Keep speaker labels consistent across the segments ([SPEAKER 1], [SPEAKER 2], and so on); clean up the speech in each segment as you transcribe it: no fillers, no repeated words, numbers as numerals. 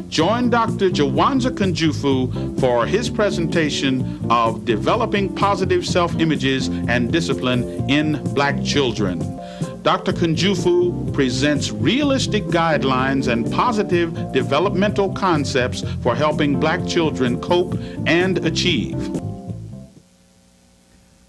[SPEAKER 1] Join Dr. Jawanza Kunjufu for his presentation of Developing Positive Self-Images and Discipline in Black Children. Dr. Kunjufu presents realistic guidelines and positive developmental concepts for helping Black children cope and achieve.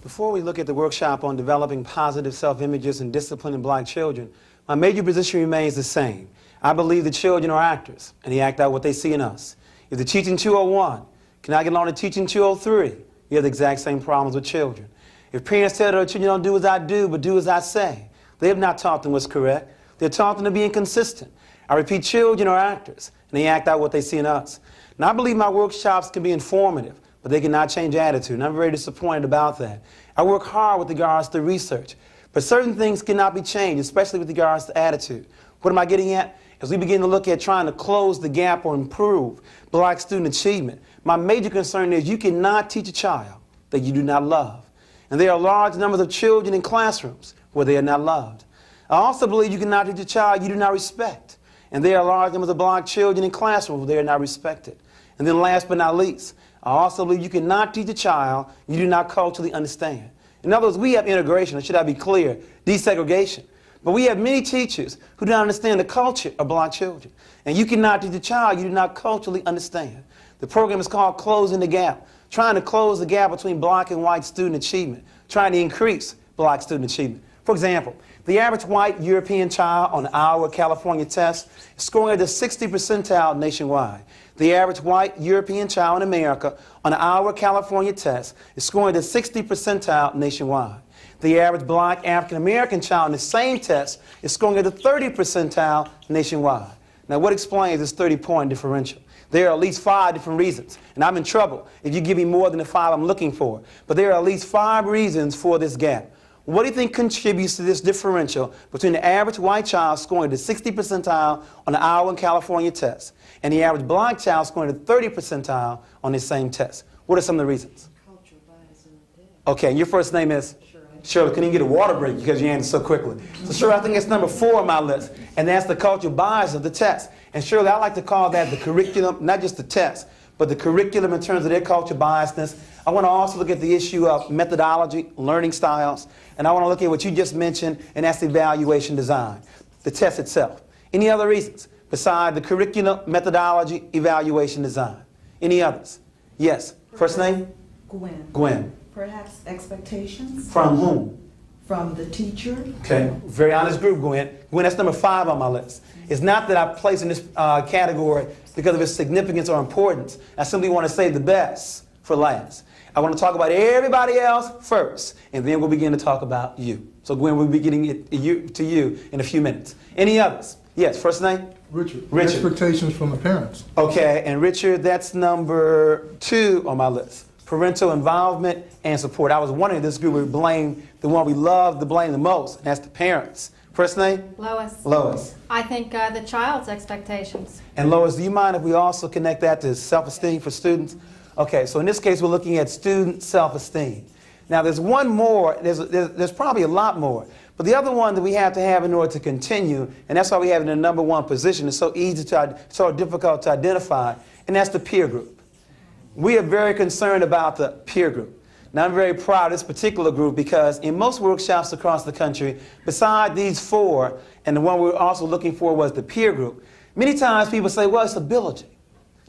[SPEAKER 2] Before we look at the workshop on developing positive self-images and discipline in Black children, my major position remains the same. I believe the children are actors, and they act out what they see in us. If the teaching 201 cannot get along to teaching 203, you have the exact same problems with children. If parents tell their children, don't do as I do, but do as I say, they have not taught them what's correct. They're taught them to be inconsistent. I repeat, children are actors, and they act out what they see in us. Now, I believe my workshops can be informative, but they cannot change attitude, and I'm very disappointed about that. I work hard with regards to research, but certain things cannot be changed, especially with regards to attitude. What am I getting at? As we begin to look at trying to close the gap or improve Black student achievement, my major concern is you cannot teach a child that you do not love. And there are large numbers of children in classrooms where they are not loved. I also believe you cannot teach a child you do not respect. And there are large numbers of Black children in classrooms where they are not respected. And then last but not least, I also believe you cannot teach a child you do not culturally understand. In other words, we have integration, or should I be clear, desegregation. But we have many teachers who do not understand the culture of Black children. And you cannot teach a child you do not culturally understand. The program is called Closing the Gap, trying to close the gap between Black and white student achievement, trying to increase Black student achievement. For example, the average white European child on the Iowa, California test is scoring at the 60th percentile nationwide. The average white European child in America on the Iowa, California test is scoring at the 60th percentile nationwide. The average Black African-American child in the same test is scoring at the 30th percentile nationwide. Now, what explains this 30-point differential? There are at least 5 different reasons, and I'm in trouble if you give me more than the 5 I'm looking for. But there are at least 5 reasons for this gap. What do you think contributes to this differential between the average white child scoring at the 60th percentile on the Iowa and California test and the average Black child scoring at the 30th percentile on the same test? What are some of the reasons?
[SPEAKER 3] Cultural bias in the data.
[SPEAKER 2] Okay, and your first name is? Shirley. Couldn't even get a water break because you answered so quickly. So Shirley, I think it's number 4 on my list, and that's the cultural bias of the test. And Shirley, I like to call that the curriculum, not just the test, but the curriculum in terms of their cultural biasness. I want to also look at the issue of methodology, learning styles, and I want to look at what you just mentioned, and that's evaluation design, the test itself. Any other reasons besides the curriculum, methodology, evaluation design? Any others? Yes. First name?
[SPEAKER 3] Gwen.
[SPEAKER 2] Gwen.
[SPEAKER 3] Perhaps expectations?
[SPEAKER 2] From whom?
[SPEAKER 3] From the teacher.
[SPEAKER 2] Okay, very honest group, Gwen. Gwen, that's number 5 on my list. It's not that I place in this category because of its significance or importance. I simply want to save the best for last. I want to talk about everybody else first, and then we'll begin to talk about you. So Gwen, we'll be getting it to you in a few minutes. Any others? Yes, first name?
[SPEAKER 4] Richard.
[SPEAKER 2] Richard.
[SPEAKER 4] Expectations from the parents.
[SPEAKER 2] Okay, and Richard, that's number 2 on my list. Parental involvement and support. I was wondering if this group would blame the one we love to blame the most, and that's the parents. First name?
[SPEAKER 5] Lois.
[SPEAKER 2] Lois.
[SPEAKER 5] I think the child's expectations.
[SPEAKER 2] And Lois, do you mind if we also connect that to self-esteem for students? Okay, so in this case, we're looking at student self-esteem. Now, there's one more, there's probably a lot more, but the other one that we have to have in order to continue, and that's why we have it in the number 1 position, it's so easy to, so difficult to identify, and that's the peer group. We are very concerned about the peer group. Now, I'm very proud of this particular group because in most workshops across the country, beside these 4, and the one we were also looking for was the peer group, many times people say, well, it's ability.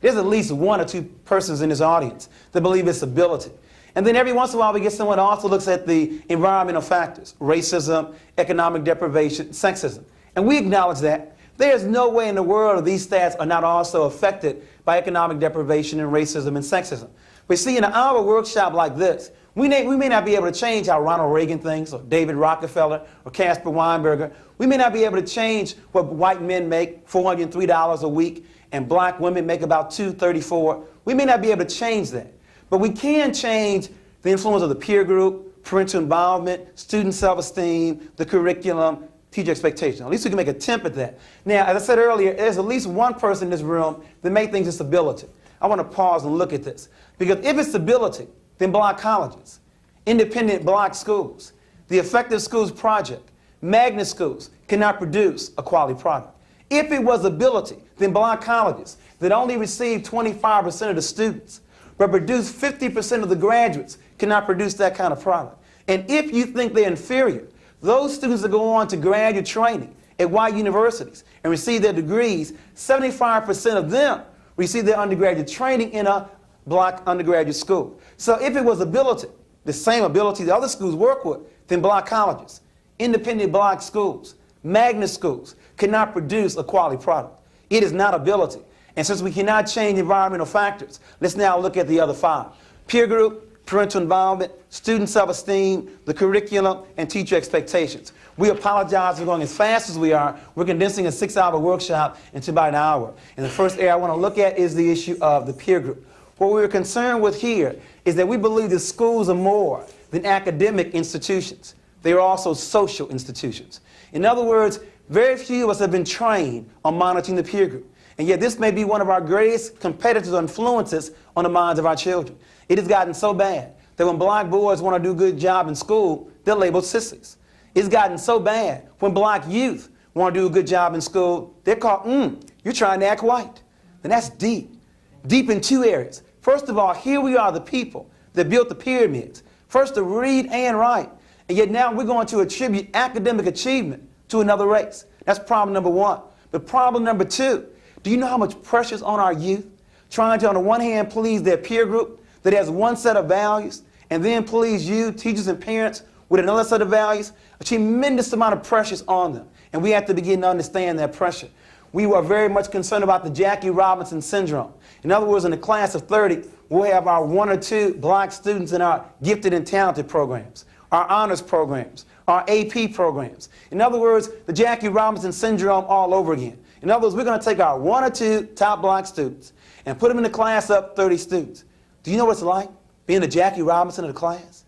[SPEAKER 2] There's at least 1 or 2 persons in this audience that believe it's ability. And then every once in a while we get someone who also looks at the environmental factors, racism, economic deprivation, sexism. And we acknowledge that. There's no way in the world that these stats are not also affected by economic deprivation and racism and sexism. But see, in an hour workshop like this, we may not be able to change how Ronald Reagan thinks, or David Rockefeller, or Caspar Weinberger. We may not be able to change what white men make, $403 a week, and Black women make about $234. We may not be able to change that. But we can change the influence of the peer group, parental involvement, student self-esteem, the curriculum, teacher expectations. At least we can make an attempt at that. Now, as I said earlier, there's at least 1 person in this room that may think it's ability. I want to pause and look at this. Because if it's ability, then Black colleges, independent Black schools, the Effective Schools Project, magnet schools cannot produce a quality product. If it was ability, then Black colleges, that only receive 25% of the students, but produce 50% of the graduates, cannot produce that kind of product. And if you think they're inferior, those students that go on to graduate training at white universities and receive their degrees, 75% of them receive their undergraduate training in a black undergraduate school. So if it was ability, the same ability the other schools work with, then black colleges, independent black schools, magnet schools cannot produce a quality product. It is not ability. And since we cannot change environmental factors, let's now look at the other 5. Peer group, parental involvement, student self-esteem, the curriculum, and teacher expectations. We apologize for going as fast as we are. We're condensing a 6-hour workshop into about an hour. And the first area I want to look at is the issue of the peer group. What we're concerned with here is that we believe that schools are more than academic institutions. They are also social institutions. In other words, very few of us have been trained on monitoring the peer group. And yet this may be one of our greatest competitors or influences on the minds of our children. It has gotten so bad that when black boys want to do a good job in school, they're labeled sissies. It's gotten so bad when black youth want to do a good job in school, they're called, you're trying to act white. And that's deep. Deep in 2 areas. First of all, here we are, the people that built the pyramids. First to read and write. And yet now we're going to attribute academic achievement to another race. That's problem number 1. But problem number 2, do you know how much pressure is on our youth? Trying to, on the one hand, please their peer group that has one set of values, and then please you, teachers and parents, with another set of values. A tremendous amount of pressure is on them. And we have to begin to understand that pressure. We were very much concerned about the Jackie Robinson syndrome. In other words, in the class of 30, we'll have our 1 or 2 black students in our gifted and talented programs, our honors programs, our AP programs. In other words, the Jackie Robinson syndrome all over again. In other words, we're going to take our 1 or 2 top black students and put them in the class of 30 students. Do you know what it's like being the Jackie Robinson of the class?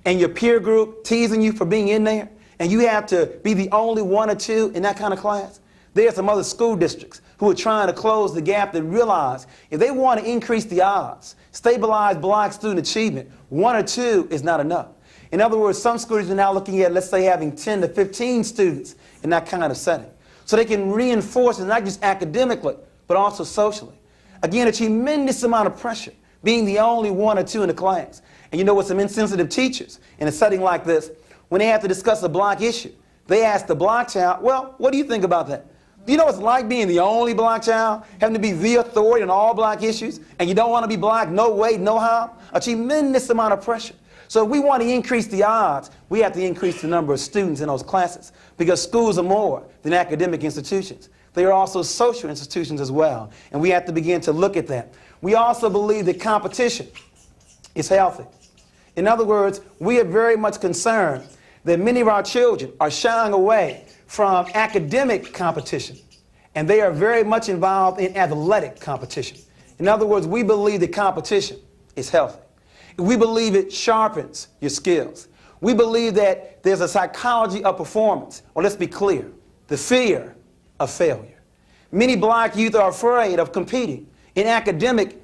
[SPEAKER 2] And your peer group teasing you for being in there, and you have to be the only 1 or 2 in that kind of class? There are some other school districts who are trying to close the gap that realize if they want to increase the odds, stabilize black student achievement, 1 or 2 is not enough. In other words, some schools are now looking at, let's say, having 10 to 15 students in that kind of setting. So they can reinforce it not just academically, but also socially. Again, a tremendous amount of pressure, being the only 1 or 2 in the class. And you know what, some insensitive teachers in a setting like this, when they have to discuss a black issue, they ask the black child, well, what do you think about that? Do you know what it's like being the only black child, having to be the authority on all black issues, and you don't want to be black, no way, no how? A tremendous amount of pressure. So if we want to increase the odds, we have to increase the number of students in those classes, because schools are more than academic institutions. They are also social institutions as well, and we have to begin to look at that. We also believe that competition is healthy. In other words, we are very much concerned that many of our children are shying away from academic competition, and they are very much involved in athletic competition. In other words, we believe that competition is healthy. We believe it sharpens your skills. We believe that there's a psychology of performance, or let's be clear, the fear of failure. Many black youth are afraid of competing in academic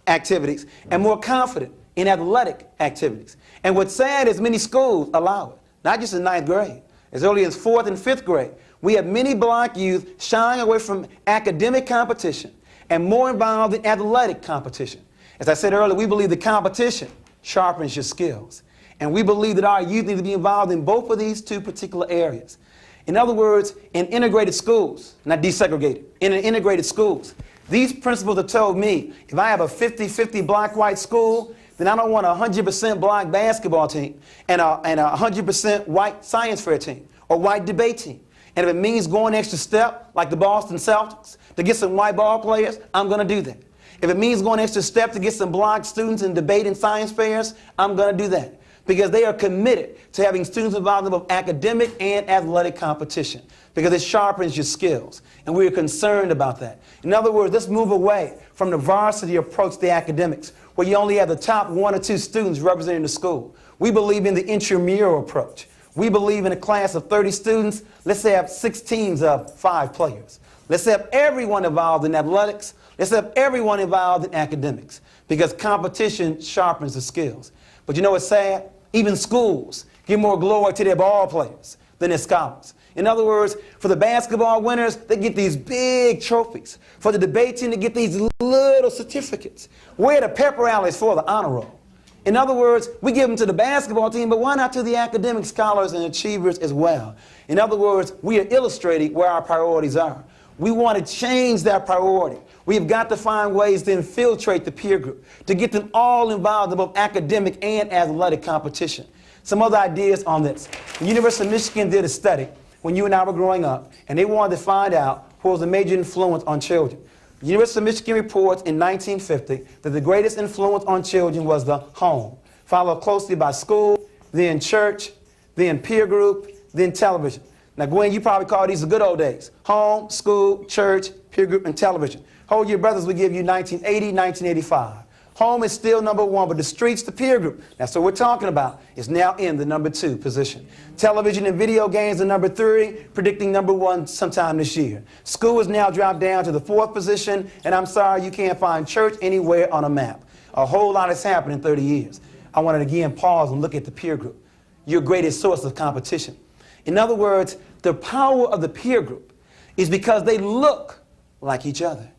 [SPEAKER 2] activities and more confident in athletic activities. And what's sad is many schools allow it, not just in 9th grade. As early as 4th and 5th grade, we have many black youth shying away from academic competition and more involved in athletic competition. As I said earlier, we believe that competition sharpens your skills. And we believe that our youth need to be involved in both of these 2 particular areas. In other words, in integrated schools, not desegregated, in integrated schools, these principals have told me, if I have a 50-50 black-white school, then I don't want a 100% black basketball team and a 100% white science fair team or white debate team. And if it means going the extra step, like the Boston Celtics, to get some white ball players, I'm going to do that. If it means going the extra step to get some black students in debate and science fairs, I'm going to do that. Because they are committed to having students involved in both academic and athletic competition. Because it sharpens your skills. And we are concerned about that. In other words, let's move away from the varsity approach to academics, where you only have the top 1 or 2 students representing the school. We believe in the intramural approach. We believe in a class of 30 students, let's have 6 teams of 5 players. Let's have everyone involved in athletics. Let's have everyone involved in academics, because competition sharpens the skills. But you know what's sad? Even schools give more glory to their ball players than their scholars. In other words, for the basketball winners, they get these big trophies. For the debate team, they get these little certificates. Where the pep rallies for the honor roll. In other words, we give them to the basketball team, but why not to the academic scholars and achievers as well? In other words, we are illustrating where our priorities are. We want to change that priority. We've got to find ways to infiltrate the peer group, to get them all involved in both academic and athletic competition. Some other ideas on this. The University of Michigan did a study when you and I were growing up, and they wanted to find out what was a major influence on children. The University of Michigan reports in 1950 that the greatest influence on children was the home, followed closely by school, then church, then peer group, then television. Now, Gwen, you probably call these the good old days. Home, school, church, peer group, and television. Hold your brothers, we give you 1980, 1985. Home is still number one, but the streets, the peer group, that's what we're talking about, is now in the number 2 position. Television and video games are number 3, predicting number 1 sometime this year. School has now dropped down to the 4th position, and I'm sorry, you can't find church anywhere on a map. A whole lot has happened in 30 years. I want to again pause and look at the peer group, your greatest source of competition. In other words, the power of the peer group is because they look like each other.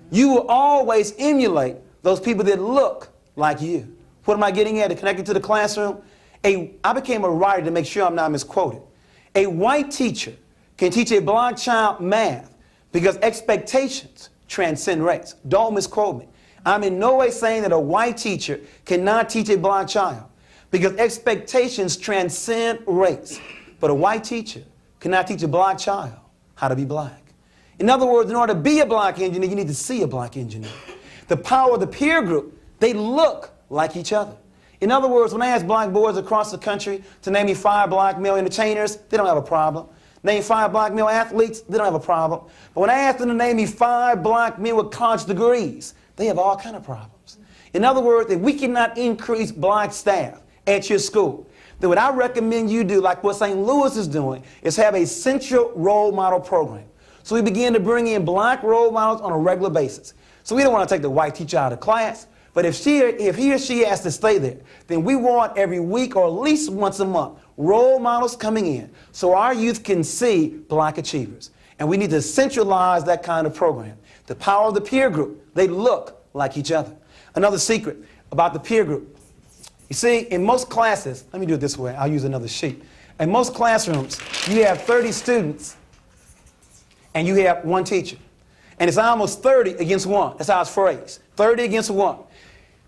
[SPEAKER 2] You will always emulate those people that look like you. What am I getting at? To connect it to the classroom? I became a writer to make sure I'm not misquoted. A white teacher can teach a black child math because expectations transcend race. Don't misquote me. I'm in no way saying that a white teacher cannot teach a black child because expectations transcend race. But a white teacher cannot teach a black child how to be black. In other words, in order to be a black engineer, you need to see a black engineer. The power of the peer group, they look like each other. In other words, when I ask black boys across the country to name me 5 black male entertainers, they don't have a problem. Name 5 black male athletes, they don't have a problem. But when I ask them to name me 5 black men with college degrees, they have all kinds of problems. In other words, if we cannot increase black staff at your school, then what I recommend you do, like what St. Louis is doing, is have a central role model program. So we begin to bring in black role models on a regular basis. So we don't want to take the white teacher out of class, but if he or she has to stay there, then we want every week or at least once a month role models coming in so our youth can see black achievers. And we need to centralize that kind of program. The power of the peer group, they look like each other. Another secret about the peer group. You see, in most classes, let me do it this way, I'll use another sheet. In most classrooms, you have 30 students and you have 1 teacher. And it's almost 30 against 1. That's how it's phrased. 30 against 1.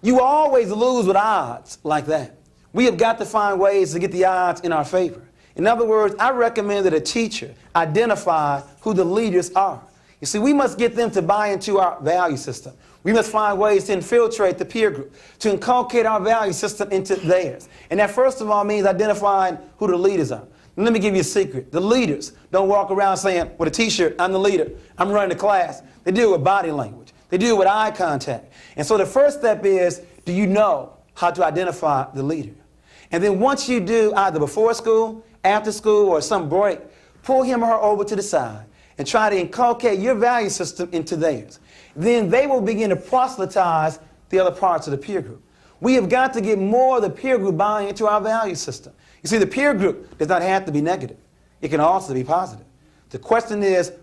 [SPEAKER 2] You always lose with odds like that. We have got to find ways to get the odds in our favor. In other words, I recommend that a teacher identify who the leaders are. You see, we must get them to buy into our value system. We must find ways to infiltrate the peer group, to inculcate our value system into theirs. And that first of all means identifying who the leaders are. And let me give you a secret. The leaders don't walk around saying, with a t-shirt, I'm the leader, I'm running the class. They do it with body language. They do it with eye contact. And so the first step is, do you know how to identify the leader? And then once you do, either before school, after school, or some break, pull him or her over to the side and try to inculcate your value system into theirs. Then they will begin to proselytize the other parts of the peer group. We have got to get more of the peer group buying into our value system. You see, the peer group does not have to be negative. It can also be positive. The question is,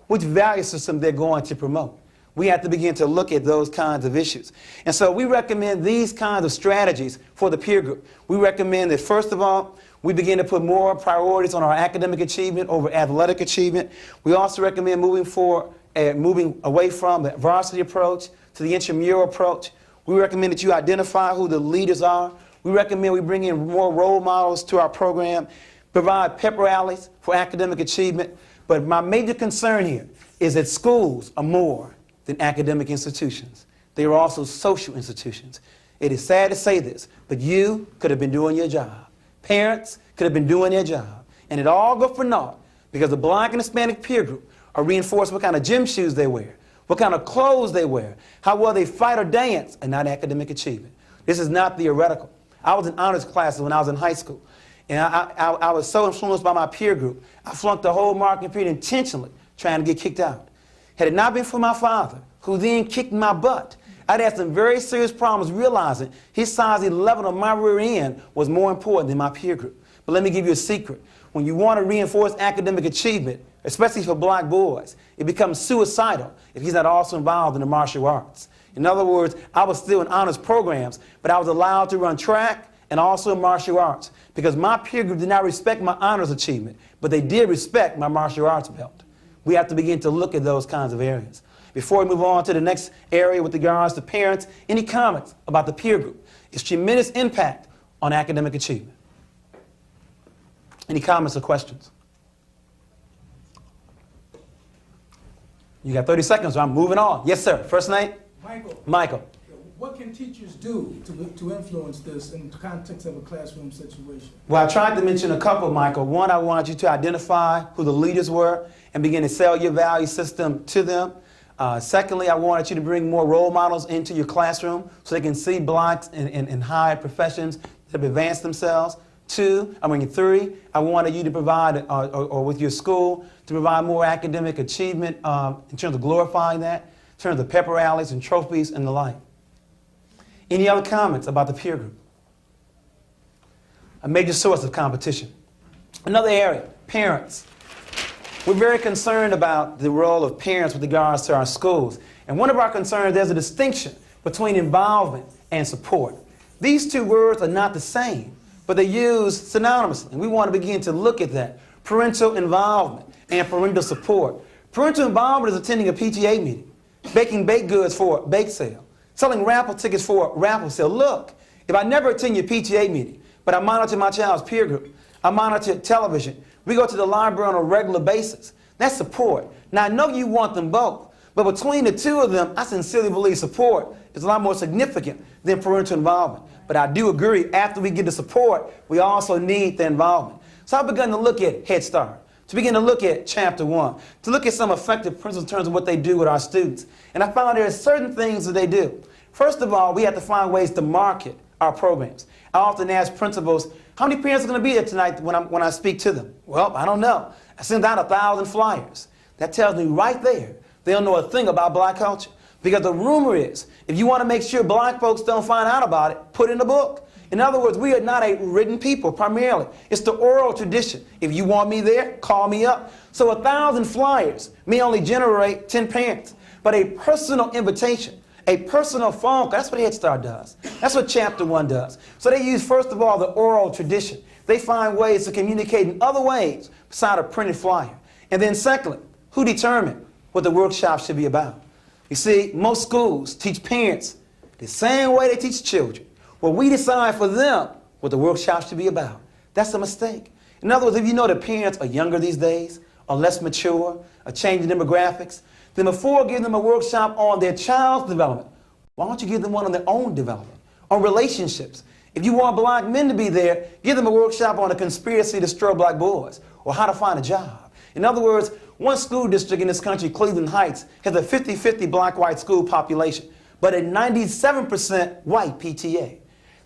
[SPEAKER 2] which value system they're going to promote. We have to begin to look at those kinds of issues. And so we recommend these kinds of strategies for the peer group. We recommend that, first of all, we begin to put more priorities on our academic achievement over athletic achievement. We also recommend moving away from the varsity approach to the intramural approach. We recommend that you identify who the leaders are. We recommend we bring in more role models to our program, provide pep rallies for academic achievement. But my major concern here is that schools are more than academic institutions. They are also social institutions. It is sad to say this, but you could have been doing your job. Parents could have been doing their job. And it all goes for naught because the black and Hispanic peer group are reinforced what kind of gym shoes they wear, what kind of clothes they wear, how well they fight or dance, and not academic achievement. This is not theoretical. I was in honors classes when I was in high school. And I was so influenced by my peer group, I flunked the whole marking period intentionally, trying to get kicked out. Had it not been for my father, who then kicked my butt, I'd had some very serious problems realizing his size 11 on my rear end was more important than my peer group. But let me give you a secret. when you want to reinforce academic achievement, especially for black boys, it becomes suicidal if he's not also involved in the martial arts. In other words, I was still in honors programs, but I was allowed to run track and also martial arts because my peer group did not respect my honors achievement, but they did respect my martial arts belt. We have to begin to look at those kinds of areas. Before we move on to the next area with regards to parents, any comments about the peer group? Its tremendous impact on academic achievement. Any comments or questions? You got 30 seconds, so I'm moving on. Yes, sir. First name?
[SPEAKER 4] Michael.
[SPEAKER 2] Michael.
[SPEAKER 4] What can teachers do to influence this in the context of a classroom situation?
[SPEAKER 2] Well, I tried to mention a couple, Michael. One, I wanted you to identify who the leaders were and begin to sell your value system to them. Secondly, I wanted you to bring more role models into your classroom so they can see blacks in high professions that have advanced themselves. Three, I wanted you to provide, or with your school, to provide more academic achievement in terms of glorifying that, in terms of pepper rallies and trophies and the like. Any other comments about the peer group? A major source of competition. Another area, parents. We're very concerned about the role of parents with regards to our schools. And one of our concerns, there's a distinction between involvement and support. These two words are not the same, but they're used synonymously. And we want to begin to look at that. Parental involvement and parental support. Parental involvement is attending a PTA meeting, baking baked goods for a bake sale, selling raffle tickets for a raffle sale. Look, if I never attend your PTA meeting, but I monitor my child's peer group, I monitor television, we go to the library on a regular basis, that's support. Now, I know you want them both, but between the two of them, I sincerely believe support is a lot more significant than parental involvement. But I do agree, after we get the support, we also need the involvement. So I've begun to look at Head Start, to begin to look at Chapter 1, to look at some effective principles in terms of what they do with our students. And I found there are certain things that they do. First of all, we have to find ways to market our programs. I often ask principals, how many parents are going to be there tonight when I speak to them? Well, I don't know. I sent out 1,000 flyers. That tells me right there they don't know a thing about black culture. Because the rumor is, if you want to make sure black folks don't find out about it, put in a book. In other words, we are not a written people primarily. It's the oral tradition. If you want me there, call me up. So 1,000 flyers may only generate 10 parents. But a personal invitation, a personal phone call, that's what Head Start does. That's what Chapter 1 does. So they use, first of all, the oral tradition. They find ways to communicate in other ways beside a printed flyer. And then secondly, who determined what the workshop should be about? You see, most schools teach parents the same way they teach children. Well, we decide for them what the workshop should be about. That's a mistake. In other words, if you know that parents are younger these days, are less mature, are changing demographics, then before giving them a workshop on their child's development, why don't you give them one on their own development, on relationships? If you want black men to be there, give them a workshop on a conspiracy to destroy black boys, or how to find a job. In other words, one school district in this country, Cleveland Heights, has a 50-50 black-white school population, but a 97% white PTA.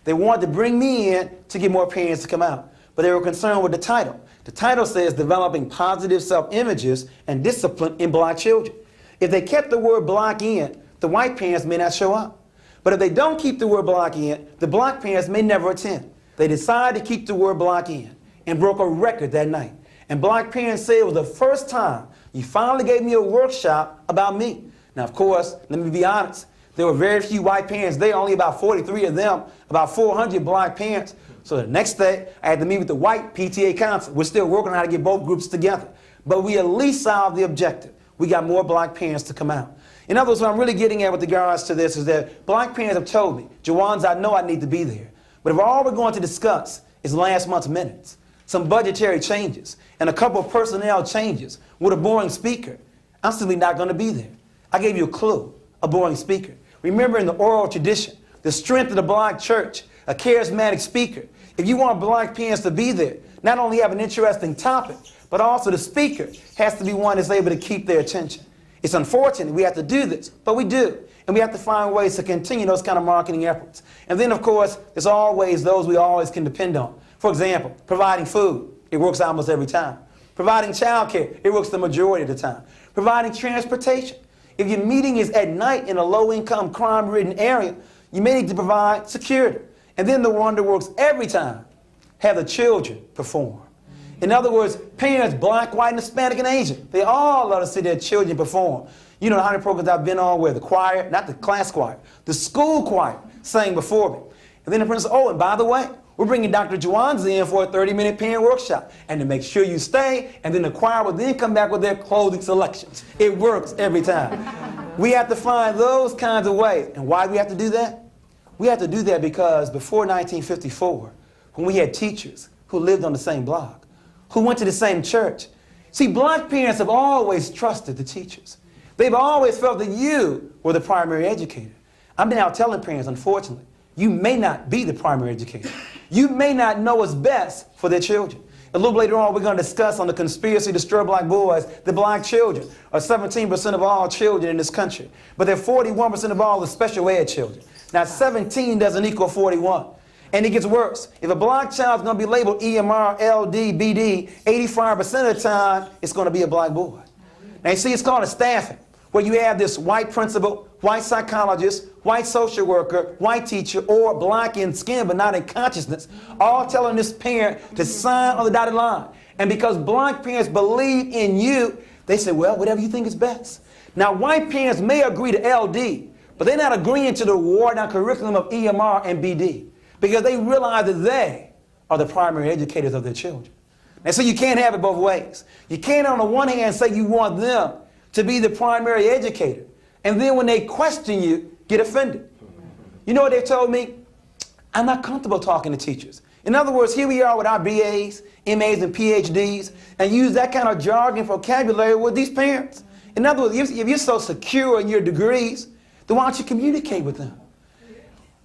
[SPEAKER 2] They wanted to bring me in to get more parents to come out, but they were concerned with the title. The title says developing positive self-images and discipline in black children. If they kept the word black in, the white parents may not show up. But if they don't keep the word black in, the black parents may never attend. They decided to keep the word black in and broke a record that night. And black parents said it was the first time you finally gave me a workshop about me. Now, of course, let me be honest. There were very few white parents. There were only about 43 of them, about 400 black parents. So the next day, I had to meet with the white PTA council. We're still working on how to get both groups together. But we at least solved the objective. We got more black parents to come out. In other words, what I'm really getting at with regards to this is that black parents have told me, Jawanza, I know I need to be there. But if all we're going to discuss is last month's minutes, some budgetary changes, and a couple of personnel changes with a boring speaker, I'm simply not going to be there. I gave you a clue, a boring speaker. Remember in the oral tradition, the strength of the black church, a charismatic speaker. If you want black parents to be there, not only have an interesting topic, but also the speaker has to be one that's able to keep their attention. It's unfortunate we have to do this, but we do. And we have to find ways to continue those kind of marketing efforts. And then, of course, there's always those we always can depend on. For example, providing food. It works almost every time. Providing childcare. It works the majority of the time. Providing transportation. If your meeting is at night in a low-income, crime-ridden area, you may need to provide security. And then the one that works every time, have the children perform. In other words, parents, black, white, and Hispanic, and Asian, they all love to see their children perform. You know how many programs I've been on where the choir, not the class choir, the school choir sang before me. And then the principal said, oh, and by the way, we're bringing Dr. Jawanza in for a 30-minute parent workshop. And to make sure you stay, and then the choir will then come back with their clothing selections. It works every time. We have to find those kinds of ways. And why do we have to do that? We have to do that because before 1954, when we had teachers who lived on the same block, who went to the same church, see, black parents have always trusted the teachers. They've always felt that you were the primary educator. I'm now telling parents, unfortunately, you may not be the primary educator. You may not know what's best for their children. A little later on, we're going to discuss on the conspiracy to destroy black boys, the black children are 17% of all children in this country, but they're 41% of all the special ed children. Now, 17 doesn't equal 41. And it gets worse. If a black child's going to be labeled EMR, LD, BD, 85% of the time, it's going to be a black boy. Now, you see, it's called a staffing, where you have this white principal, white psychologist, white social worker, white teacher, or black in skin but not in consciousness, all telling this parent to sign on the dotted line. And because black parents believe in you, they say, well, whatever you think is best. Now, white parents may agree to LD, but they're not agreeing to the worn-out curriculum of EMR and BD because they realize that they are the primary educators of their children. And so you can't have it both ways. You can't on the one hand say you want them to be the primary educator, and then when they question you, get offended. You know what they told me? I'm not comfortable talking to teachers. In other words, here we are with our BAs, MAs, and PhDs, and use that kind of jargon vocabulary with these parents. In other words, if you're so secure in your degrees, then why don't you communicate with them?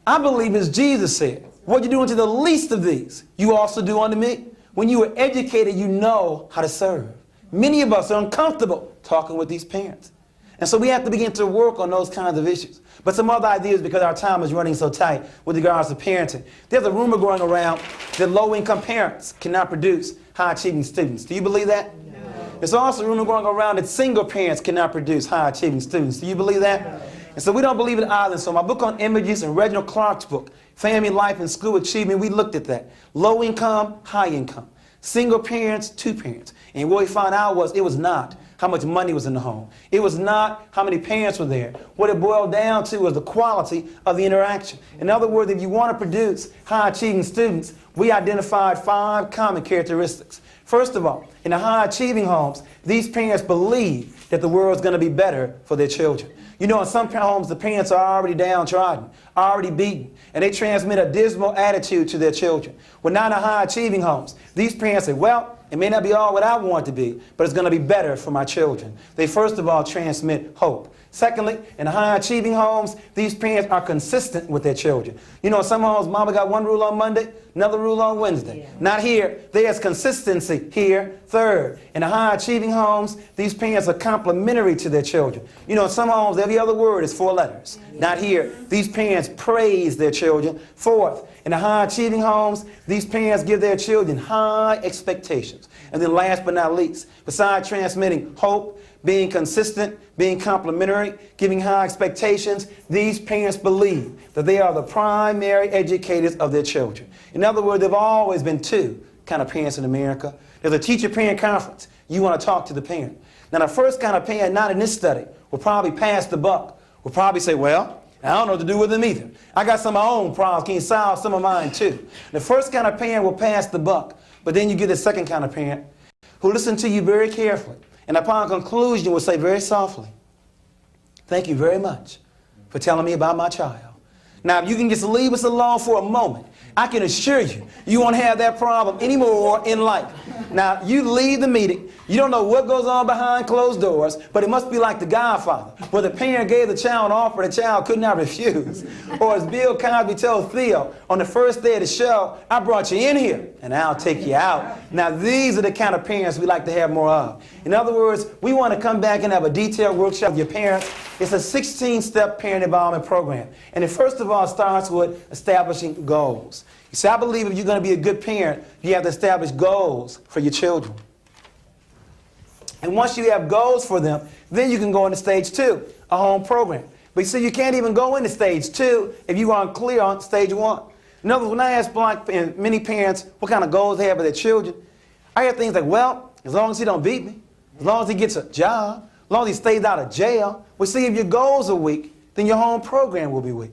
[SPEAKER 2] I believe as Jesus said, what you do unto the least of these, you also do unto me. When you are educated, you know how to serve. Many of us are uncomfortable talking with these parents. And so we have to begin to work on those kinds of issues. But some other ideas, because our time is running so tight with regards to parenting. There's a rumor going around that low-income parents cannot produce high-achieving students. Do you believe that? No. There's also a rumor going around that single parents cannot produce high-achieving students. Do you believe that? No. And so we don't believe it either. So my book on images and Reginald Clark's book, Family Life and School Achievement, we looked at that. Low income, high income. Single parents, two parents. And what we found out was it was not how much money was in the home. It was not how many parents were there. What it boiled down to was the quality of the interaction. In other words, if you want to produce high-achieving students, we identified 5 common characteristics. First of all, in the high-achieving homes, these parents believe that the world is going to be better for their children. You know, in some homes, the parents are already downtrodden, already beaten, and they transmit a dismal attitude to their children. Well, not in high-achieving homes. These parents say, well, it may not be all what I want it to be, but it's going to be better for my children. They first of all transmit hope. Secondly, in high-achieving homes, these parents are consistent with their children. You know, in some homes, mama got one rule on Monday, another rule on Wednesday. Yeah. Not here. There's consistency here. Third, in the high-achieving homes, these parents are complimentary to their children. You know, in some homes, every other word is 4 letters. Yeah. Not here. These parents praise their children. Fourth, in the high-achieving homes, these parents give their children high expectations. And then last but not least, besides transmitting hope, being consistent, being complimentary, giving high expectations, these parents believe that they are the primary educators of their children. In other words, there have always been 2 kind of parents in America. There's a teacher-parent conference. You want to talk to the parent. Now, the first kind of parent, not in this study, will probably pass the buck. Will probably say, well, I don't know what to do with them either. I got some of my own problems. Can you solve some of mine too? The first kind of parent will pass the buck. But then you get the second kind of parent who listen to you very carefully. And upon conclusion, will say very softly, thank you very much for telling me about my child. Now, if you can just leave us alone for a moment, I can assure you, you won't have that problem anymore in life. Now, you leave the meeting. You don't know what goes on behind closed doors, but it must be like The Godfather, where the parent gave the child an offer the child could not refuse. Or as Bill Cosby told Theo on the first day of the show, I brought you in here, and I'll take you out. Now, these are the kind of parents we like to have more of. In other words, we want to come back and have a detailed workshop with your parents. It's a 16-step parent involvement program. And it first of all starts with establishing goals. You see, I believe if you're going to be a good parent, you have to establish goals for your children. And once you have goals for them, then you can go into stage 2, a home program. But you see, you can't even go into stage 2 if you aren't clear on stage 1. In other words, when I ask many parents what kind of goals they have for their children, I hear things like, well, as long as he don't beat me, as long as he gets a job, as long as he stays out of jail. Well, see, if your goals are weak, then your home program will be weak.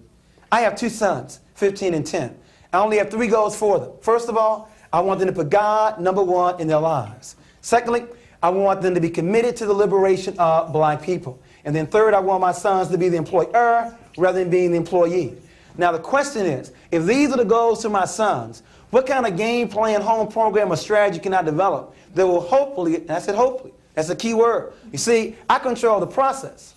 [SPEAKER 2] I have 2 sons, 15 and 10. I only have 3 goals for them. First of all, I want them to put God #1 in their lives. Secondly, I want them to be committed to the liberation of black people. And then third, I want my sons to be the employer rather than being the employee. Now the question is, if these are the goals to my sons, what kind of game plan, home program, or strategy can I develop that will hopefully, and I said hopefully, that's a key word. You see, I control the process.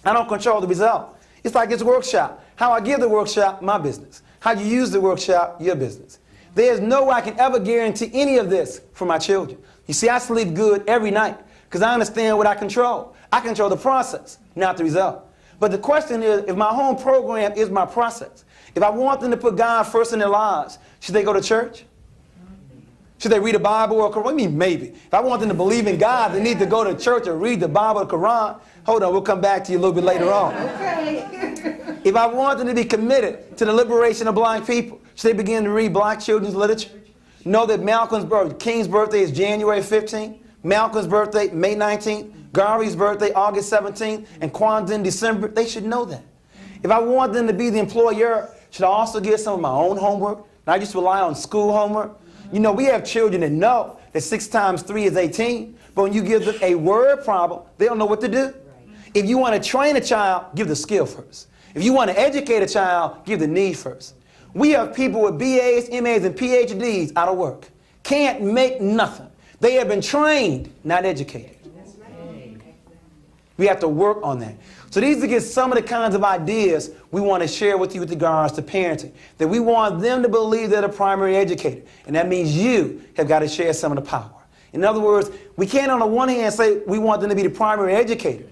[SPEAKER 2] I don't control the result. It's like this workshop. How I give the workshop, my business. How you use the workshop, your business. There's no way I can ever guarantee any of this for my children. You see, I sleep good every night because I understand what I control. I control the process, not the result. But the question is, if my home program is my process, if I want them to put God first in their lives, should they go to church? Should they read the Bible or Quran? What do you mean maybe? If I want them to believe in God, they need to go to church or read the Bible or Quran. Hold on, we'll come back to you a little bit later on. If I want them to be committed to the liberation of black people, should they begin to read black children's literature? Know that King's birthday is January 15th, Malcolm's birthday, May 19th, Gari's birthday, August 17th, and Kwanzaa in December. They should know that. If I want them to be the employer, should I also give some of my own homework, not just rely on school homework? You know, we have children that know that 6 times 3 is 18, but when you give them a word problem, they don't know what to do. If you want to train a child, give the skill first. If you want to educate a child, give the need first. We have people with BAs, MAs, and PhDs out of work. Can't make nothing. They have been trained, not educated. We have to work on that. So these are just some of the kinds of ideas we want to share with you with regards to parenting. That we want them to believe they're the primary educator. And that means you have got to share some of the power. In other words, we can't on the one hand say we want them to be the primary educator,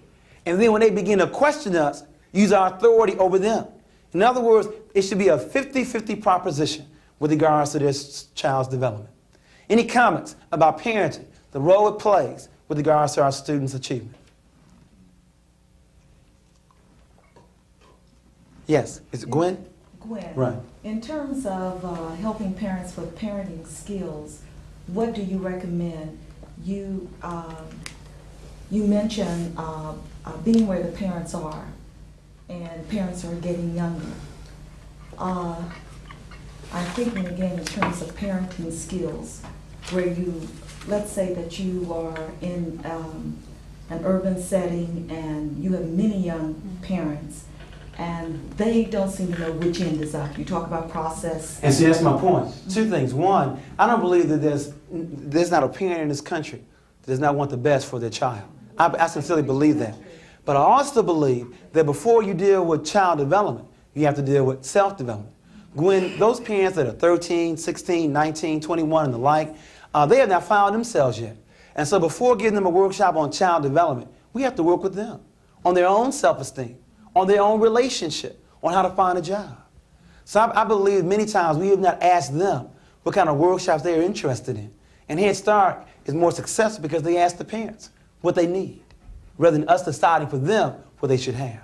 [SPEAKER 2] and then when they begin to question us, use our authority over them. In other words, it should be a 50-50 proposition with regards to this child's development. Any comments about parenting, the role it plays with regards to our students' achievement? Yes, is it Gwen?
[SPEAKER 3] Gwen,
[SPEAKER 2] Right.
[SPEAKER 3] in terms of helping parents with parenting skills, what do you recommend? You mentioned being where the parents are, and parents are getting younger. I'm thinking again in terms of parenting skills, where you, let's say that you are in an urban setting and you have many young parents, and they don't seem to know which end is up. You talk about process.
[SPEAKER 2] And see, that's my point. 2 things. One, I don't believe that there's not a parent in this country that does not want the best for their child. I sincerely believe that. But I also believe that before you deal with child development, you have to deal with self-development. When those parents that are 13, 16, 19, 21 and the like, they have not found themselves yet. And so before giving them a workshop on child development, we have to work with them on their own self-esteem, on their own relationship, on how to find a job. So I believe many times we have not asked them what kind of workshops they are interested in. And Head Start is more successful because they ask the parents what they need, rather than us deciding for them what they should have.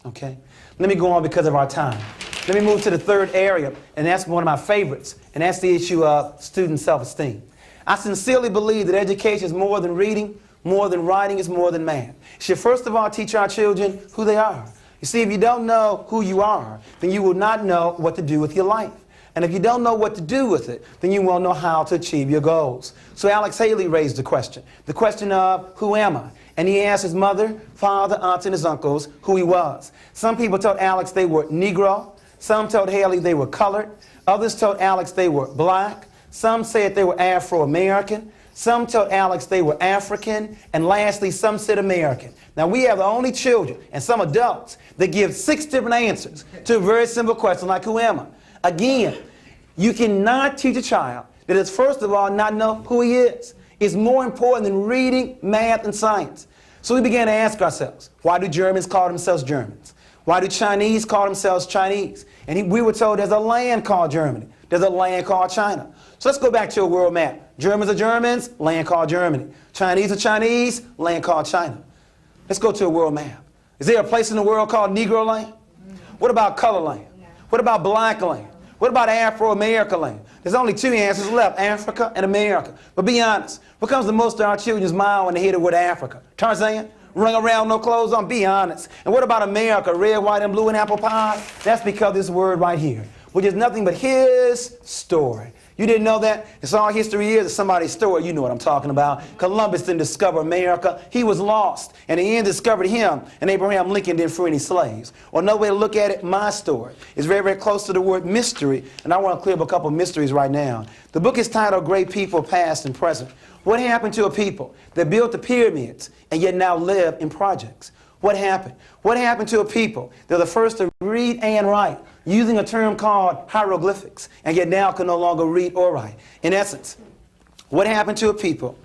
[SPEAKER 2] Okay? Let me go on because of our time. Let me move to the third area, and that's one of my favorites, and that's the issue of student self-esteem. I sincerely believe that education is more than reading, more than writing, is more than math. It should first of all teach our children who they are. You see, if you don't know who you are, then you will not know what to do with your life. And if you don't know what to do with it, then you won't know how to achieve your goals. So Alex Haley raised the question of who am I? And he asked his mother, father, aunts, and his uncles who he was. Some people told Alex they were Negro. Some told Haley they were colored. Others told Alex they were black. Some said they were Afro-American. Some told Alex they were African. And lastly, some said American. Now, we have the only children and some adults that give 6 different answers to a very simple question like, who am I? Again, you cannot teach a child that is, first of all, not know who he is. It's more important than reading, math, and science. So we began to ask ourselves, why do Germans call themselves Germans? Why do Chinese call themselves Chinese? And we were told there's a land called Germany. There's a land called China. So let's go back to a world map. Germans are Germans, land called Germany. Chinese are Chinese, land called China. Let's go to a world map. Is there a place in the world called Negro land? What about color land? What about black land? What about Afro-America land? There's only two answers left, Africa and America. But be honest, what comes to most of our children's mind when they hear the word Africa? Tarzan? Running around, no clothes on? Be honest. And what about America? Red, white, and blue and apple pie? That's because this word right here, which is nothing but his story. You didn't know that? It's all history is. It's somebody's story. You know what I'm talking about. Columbus didn't discover America. He was lost. And the end discovered him. And Abraham Lincoln didn't free any slaves. Or another way to look at it, my story is very, very close to the word mystery. And I want to clear up a couple of mysteries right now. The book is titled Great People, Past and Present. What happened to a people that built the pyramids and yet now live in projects? What happened? What happened to a people that were the first to read and write using a term called hieroglyphics and yet now can no longer read or write? In essence, what happened to a people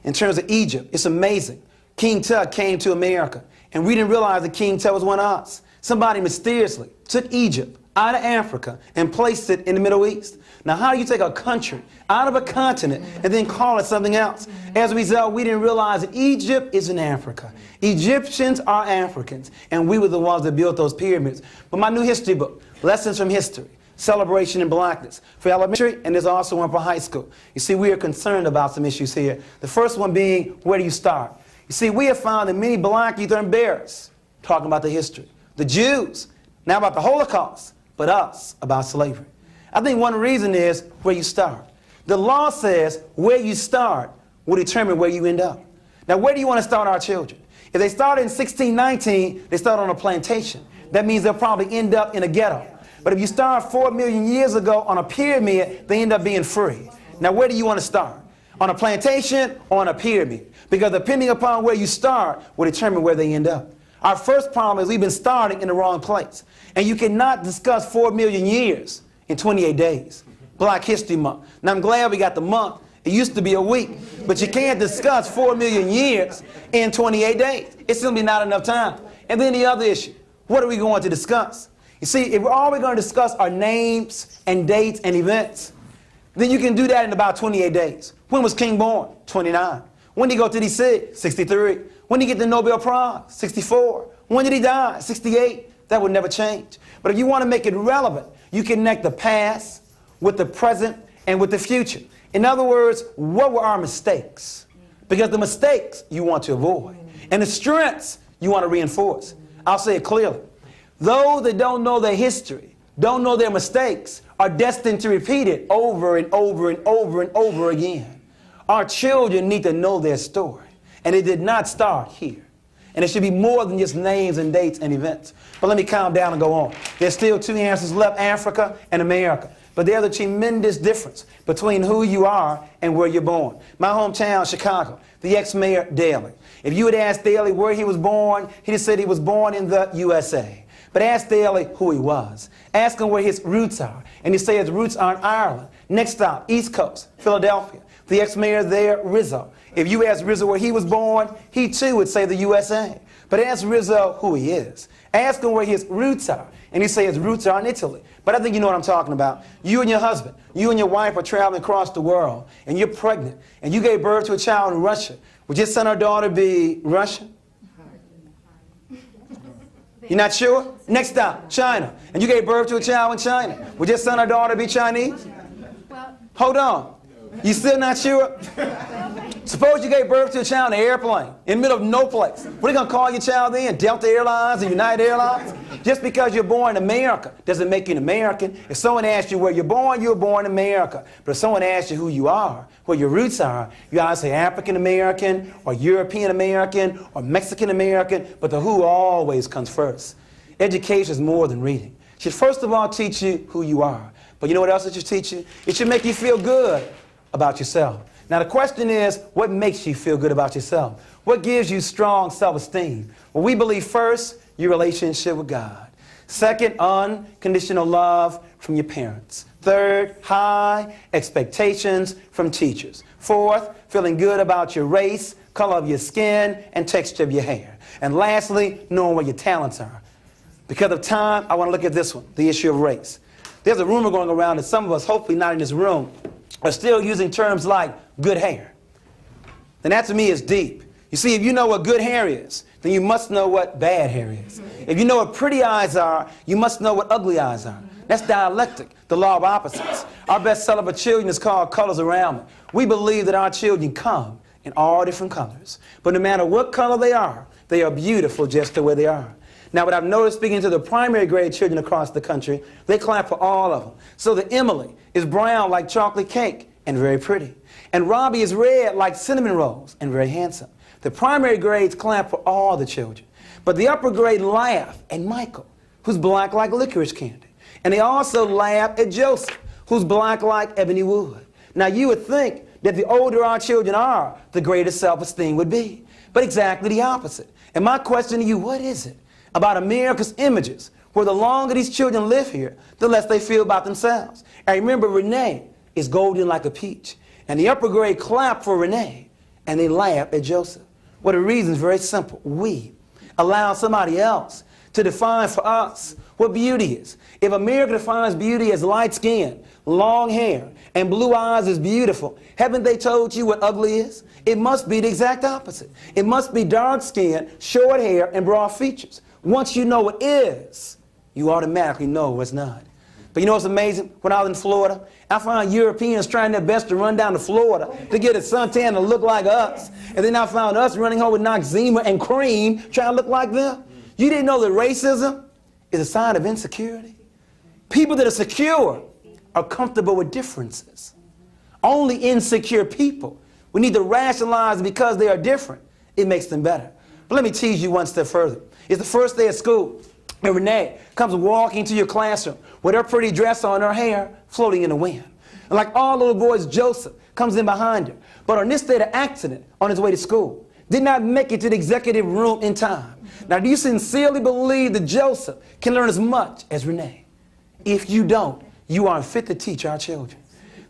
[SPEAKER 2] in terms of Egypt? It's amazing. King Tut came to America and we didn't realize that King Tut was one of us. Somebody mysteriously took Egypt out of Africa and placed it in the Middle East. Now, how do you take a country out of a continent and then call it something else? As a result, we didn't realize that Egypt is in Africa. Egyptians are Africans, and we were the ones that built those pyramids. But my new history book, Lessons from History, Celebration in Blackness, for elementary, and there's also one for high school. You see, we are concerned about some issues here. The first one being, where do you start? You see, we have found that many black youth are embarrassed talking about the history. The Jews, now about the Holocaust, but us about slavery. I think one reason is where you start. The law says where you start will determine where you end up. Now, where do you want to start our children? If they started in 1619, they start on a plantation. That means they'll probably end up in a ghetto. But if you start 4 million years ago on a pyramid, they end up being free. Now, where do you want to start? On a plantation or on a pyramid? Because depending upon where you start will determine where they end up. Our first problem is we've been starting in the wrong place. And you cannot discuss 4 million years in 28 days. Black History Month. Now, I'm glad we got the month. It used to be a week. But you can't discuss 4 million years in 28 days. It's simply not enough time. And then the other issue, what are we going to discuss? You see, if all we're going to discuss are names and dates and events, then you can do that in about 28 days. When was King born? 29. When did he go to D.C.? 63. When did he get the Nobel Prize? 64. When did he die? 68. That would never change. But if you want to make it relevant, you connect the past with the present and with the future. In other words, what were our mistakes? Because the mistakes you want to avoid. And the strengths you want to reinforce. I'll say it clearly. Those that don't know their history, don't know their mistakes, are destined to repeat it over and over and over and over again. Our children need to know their story. And it did not start here. And it should be more than just names and dates and events. But let me calm down and go on. There's still two answers left, Africa and America. But there's a tremendous difference between who you are and where you're born. My hometown, Chicago, the ex-mayor, Daley. If you had asked Daley where he was born, he'd have said he was born in the USA. But ask Daley who he was. Ask him where his roots are. And he'd say his roots are in Ireland. Next stop, East Coast, Philadelphia. The ex-mayor there, Rizzo. If you ask Rizzo where he was born, he too would say the USA. But ask Rizzo who he is. Ask him where his roots are. And he'd say his roots are in Italy. But I think you know what I'm talking about. You and your husband, you and your wife are traveling across the world, and you're pregnant, and you gave birth to a child in Russia. Would your son or daughter be Russian? You're not sure? Next stop, China. And you gave birth to a child in China. Would your son or daughter be Chinese? Hold on. You still not sure? Suppose you gave birth to a child in an airplane in the middle of no place. What are you going to call your child then? Delta Airlines or United Airlines? Just because you're born in America doesn't make you an American. If someone asks you where you're born in America. But if someone asks you who you are, where your roots are, you either say African American or European American or Mexican American, but the who always comes first. Education is more than reading. It should first of all teach you who you are. But you know what else it should teach you? It should make you feel good about yourself. Now the question is, what makes you feel good about yourself? What gives you strong self-esteem? Well, we believe first, your relationship with God. Second, unconditional love from your parents. Third, high expectations from teachers. Fourth, feeling good about your race, color of your skin, and texture of your hair. And lastly, knowing where your talents are. Because of time, I want to look at this one, the issue of race. There's a rumor going around that some of us, hopefully not in this room, are still using terms like good hair. And that to me is deep. You see, if you know what good hair is, then you must know what bad hair is. If you know what pretty eyes are, you must know what ugly eyes are. That's dialectic, the law of opposites. Our bestseller for children is called Colors Around Me. We believe that our children come in all different colors. But no matter what color they are beautiful just the way they are. Now, what I've noticed speaking to the primary grade children across the country, they clap for all of them. So the Emily is brown like chocolate cake and very pretty. And Robbie is red like cinnamon rolls and very handsome. The primary grades clap for all the children. But the upper grade laugh at Michael, who's black like licorice candy. And they also laugh at Joseph, who's black like ebony wood. Now, you would think that the older our children are, the greater self-esteem would be. But exactly the opposite. And my question to you, what is it about America's images where the longer these children live here, the less they feel about themselves? And remember, Renee is golden like a peach. And the upper grade clap for Renee, and they laugh at Joseph. Well, the reason is very simple. We allow somebody else to define for us what beauty is. If America defines beauty as light skin, long hair, and blue eyes as beautiful, haven't they told you what ugly is? It must be the exact opposite. It must be dark skin, short hair, and broad features. Once you know what is, you automatically know what's not. But you know what's amazing? When I was in Florida, I found Europeans trying their best to run down to Florida to get a suntan to look like us. And then I found us running home with Noxzema and cream trying to look like them. You didn't know that racism is a sign of insecurity? People that are secure are comfortable with differences. Only insecure people, we need to rationalize because they are different. It makes them better. But let me tease you one step further. It's the first day of school, and Renee comes walking to your classroom with her pretty dress on, her hair floating in the wind. And like all little boys, Joseph comes in behind her. But on this day of accident, on his way to school, did not make it to the executive room in time. Now, do you sincerely believe that Joseph can learn as much as Renee? If you don't, you aren't fit to teach our children.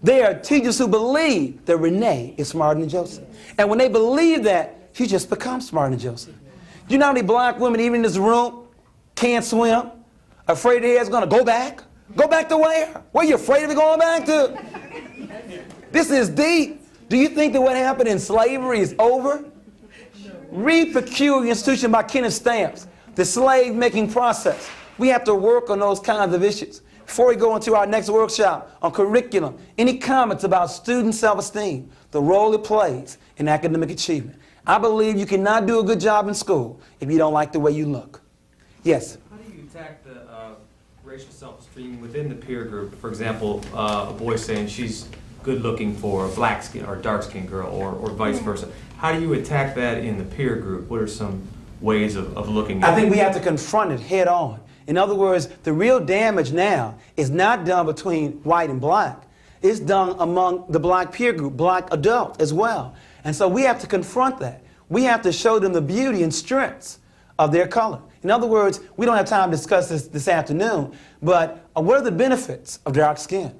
[SPEAKER 2] There are teachers who believe that Renee is smarter than Joseph. And when they believe that, she just becomes smarter than Joseph. Do you know how many black women, even in this room, can't swim? Afraid their hair's gonna go back? Go back to where? Where you afraid of it going back to? This is deep. Do you think that what happened in slavery is over? Read Peculiar Institution by Kenneth Stamps, the slave-making process. We have to work on those kinds of issues. Before we go into our next workshop on curriculum, any comments about student self-esteem, the role it plays in academic achievement? I believe you cannot do a good job in school if you don't like the way you look. Yes?
[SPEAKER 6] How do you attack the racial self-esteem within the peer group? For example, a boy saying she's good looking for a black skin or dark skinned girl or vice versa. How do you attack that in the peer group? What are some ways of looking at it?
[SPEAKER 2] I think we have to confront it head on. In other words, the real damage now is not done between white and black. It's done among the black peer group, black adults as well. And so we have to confront that. We have to show them the beauty and strengths of their color. In other words, we don't have time to discuss this afternoon, but what are the benefits of dark skin?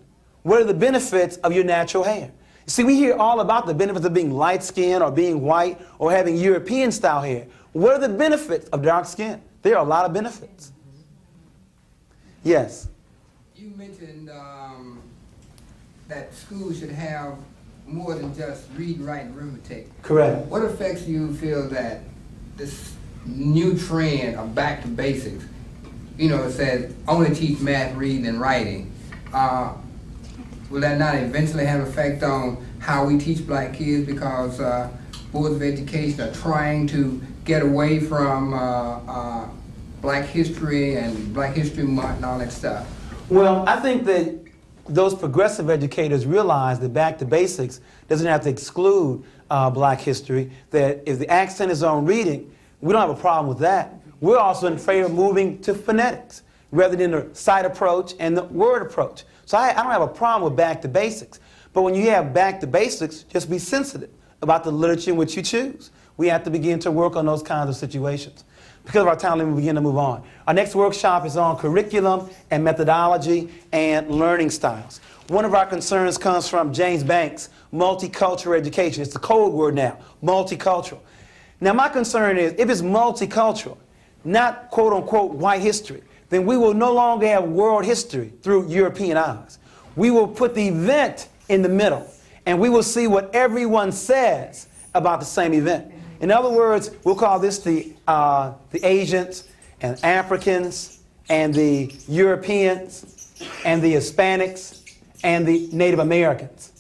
[SPEAKER 2] What are the benefits of your natural hair? See, we hear all about the benefits of being light-skinned or being white or having European-style hair. What are the benefits of dark skin? There are a lot of benefits. Yes?
[SPEAKER 7] You mentioned that schools should have more than just read, write, and arithmetic.
[SPEAKER 2] Correct.
[SPEAKER 7] What effects do you feel that this new trend of back to basics, you know, it says only teach math, reading, and writing, will that not eventually have an effect on how we teach black kids because boards of education are trying to get away from black history and Black History Month and all that stuff?
[SPEAKER 2] Well, I think that those progressive educators realize that back to basics doesn't have to exclude black history, that if the accent is on reading, we don't have a problem with that. We're also in favor of moving to phonetics rather than the sight approach and the word approach. So I don't have a problem with back to basics. But when you have back to basics, just be sensitive about the literature in which you choose. We have to begin to work on those kinds of situations. Because of our time, let me begin to move on. Our next workshop is on curriculum and methodology and learning styles. One of our concerns comes from James Banks, multicultural education. It's the code word now, multicultural. Now, my concern is if it's multicultural, not quote-unquote white history, then we will no longer have world history through European eyes. We will put the event in the middle, and we will see what everyone says about the same event. In other words, we'll call this the Asians and Africans and the Europeans and the Hispanics and the Native Americans.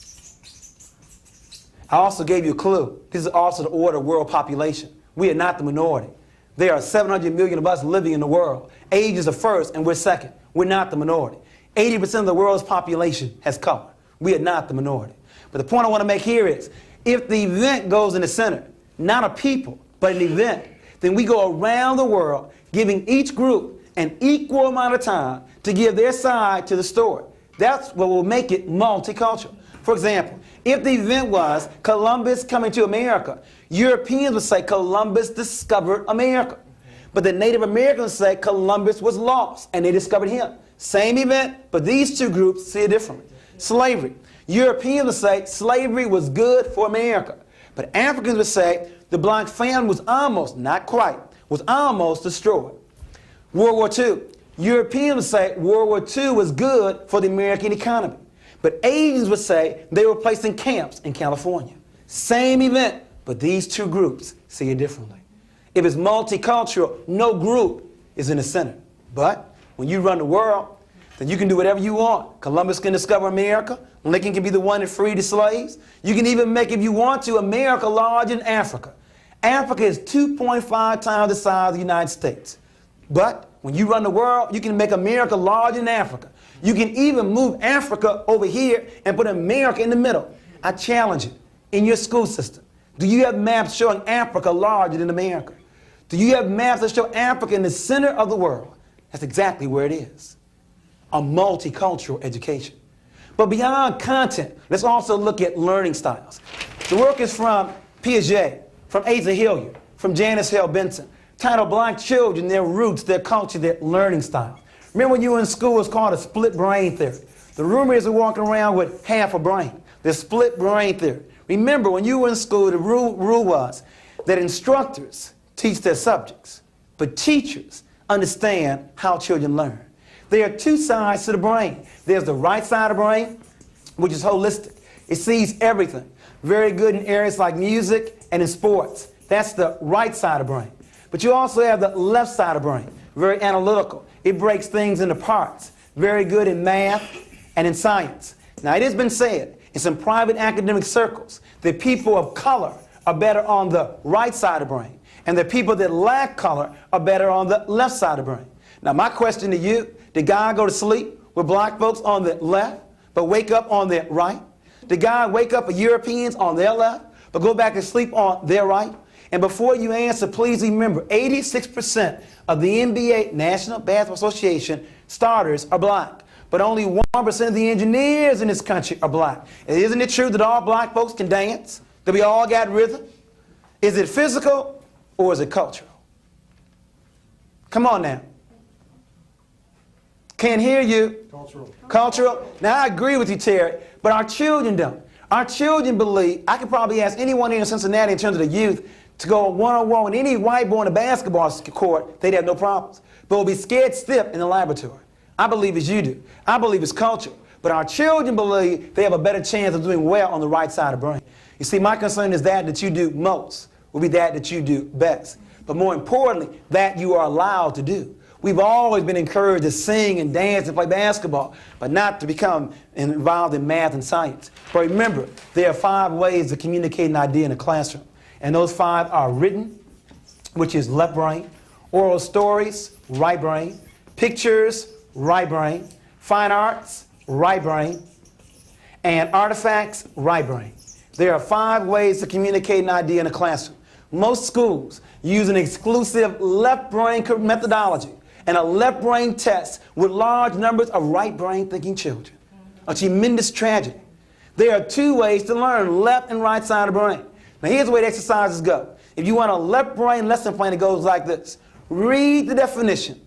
[SPEAKER 2] I also gave you a clue. This is also the order of world population. We are not the minority. There are 700 million of us living in the world. Asians are first and we're second. We're not the minority. 80% of the world's population has color. We are not the minority. But the point I want to make here is, if the event goes in the center, not a people, but an event, then we go around the world giving each group an equal amount of time to give their side to the story. That's what will make it multicultural. For example, if the event was Columbus coming to America, Europeans would say Columbus discovered America. But the Native Americans say Columbus was lost and they discovered him. Same event, but these two groups see it differently. Slavery. Europeans would say slavery was good for America. But Africans would say the black family was almost, not quite, was almost destroyed. World War II. Europeans would say World War II was good for the American economy. But Asians would say they were placed in camps in California. Same event, but these two groups see it differently. If it's multicultural, no group is in the center. But when you run the world, then you can do whatever you want. Columbus can discover America. Lincoln can be the one that freed the slaves. You can even make, if you want to, America large in Africa. Africa is 2.5 times the size of the United States. But when you run the world, you can make America large in Africa. You can even move Africa over here and put America in the middle. I challenge you, in your school system, do you have maps showing Africa larger than America? Do you have maps that show Africa in the center of the world? That's exactly where it is. A multicultural education. But beyond content, let's also look at learning styles. The work is from Piaget, from Asa Hilliard, from Janice Hale Benson, titled Black Children, Their Roots, Their Culture, Their Learning Style. Remember when you were in school, it's called a split brain theory. The rumor is they're walking around with half a brain. The split brain theory. Remember, when you were in school, the rule was that instructors teach their subjects, but teachers understand how children learn. There are two sides to the brain. There's the right side of the brain, which is holistic. It sees everything. Very good in areas like music and in sports. That's the right side of the brain. But you also have the left side of the brain, very analytical. It breaks things into parts. Very good in math and in science. Now, it has been said in some private academic circles that people of color are better on the right side of the brain, and that people that lack color are better on the left side of the brain. Now, my question to you, did God go to sleep with black folks on the left, but wake up on their right? Did God wake up with Europeans on their left, but go back to sleep on their right? And before you answer, please remember, 86% of the NBA, National Basketball Association, starters are black. But only 1% of the engineers in this country are black. And isn't it true that all black folks can dance? That we all got rhythm? Is it physical or is it cultural? Come on now. Can't hear you.
[SPEAKER 4] Cultural.
[SPEAKER 2] Cultural? Now, I agree with you, Terry, but our children don't. Our children believe, I could probably ask anyone here in Cincinnati in terms of the youth to go one-on-one with any white boy on a basketball court, they'd have no problems. But will be scared stiff in the laboratory. I believe as you do. I believe it's cultural. But our children believe they have a better chance of doing well on the right side of the brain. You see, my concern is that you do most will be that you do best. But more importantly, that you are allowed to do. We've always been encouraged to sing and dance and play basketball, but not to become involved in math and science. But remember, there are 5 ways to communicate an idea in a classroom. And those 5 are written, which is left brain, oral stories, right brain, pictures, right brain, fine arts, right brain, and artifacts, right brain. There are 5 ways to communicate an idea in a classroom. Most schools use an exclusive left brain methodology and a left brain test with large numbers of right brain thinking children. A tremendous tragedy. There are 2 ways to learn, left and right side of the brain. Now here's the way the exercises go. If you want a left brain lesson plan, it goes like this. Read the definition.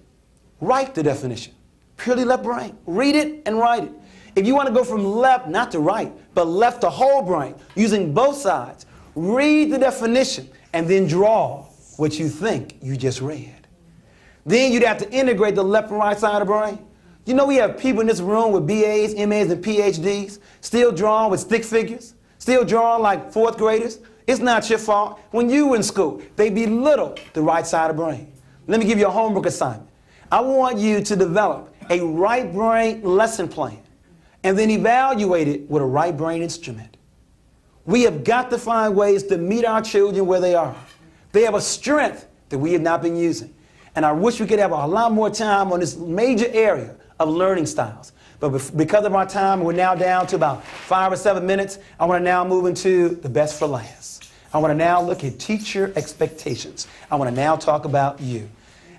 [SPEAKER 2] Write the definition. Purely left brain. Read it and write it. If you want to go from left, not to right, but left to whole brain, using both sides, read the definition and then draw what you think you just read. Then you'd have to integrate the left and right side of the brain. You know we have people in this room with BAs, MAs, and PhDs, still drawing with stick figures, still drawing like 4th graders. It's not your fault. When you were in school, they belittled the right side of the brain. Let me give you a homework assignment. I want you to develop a right brain lesson plan and then evaluate it with a right brain instrument. We have got to find ways to meet our children where they are. They have a strength that we have not been using. And I wish we could have a lot more time on this major area of learning styles. But because of our time, we're now down to about 5 or 7 minutes. I want to now move into the best for last. I want to now look at teacher expectations. I want to now talk about you.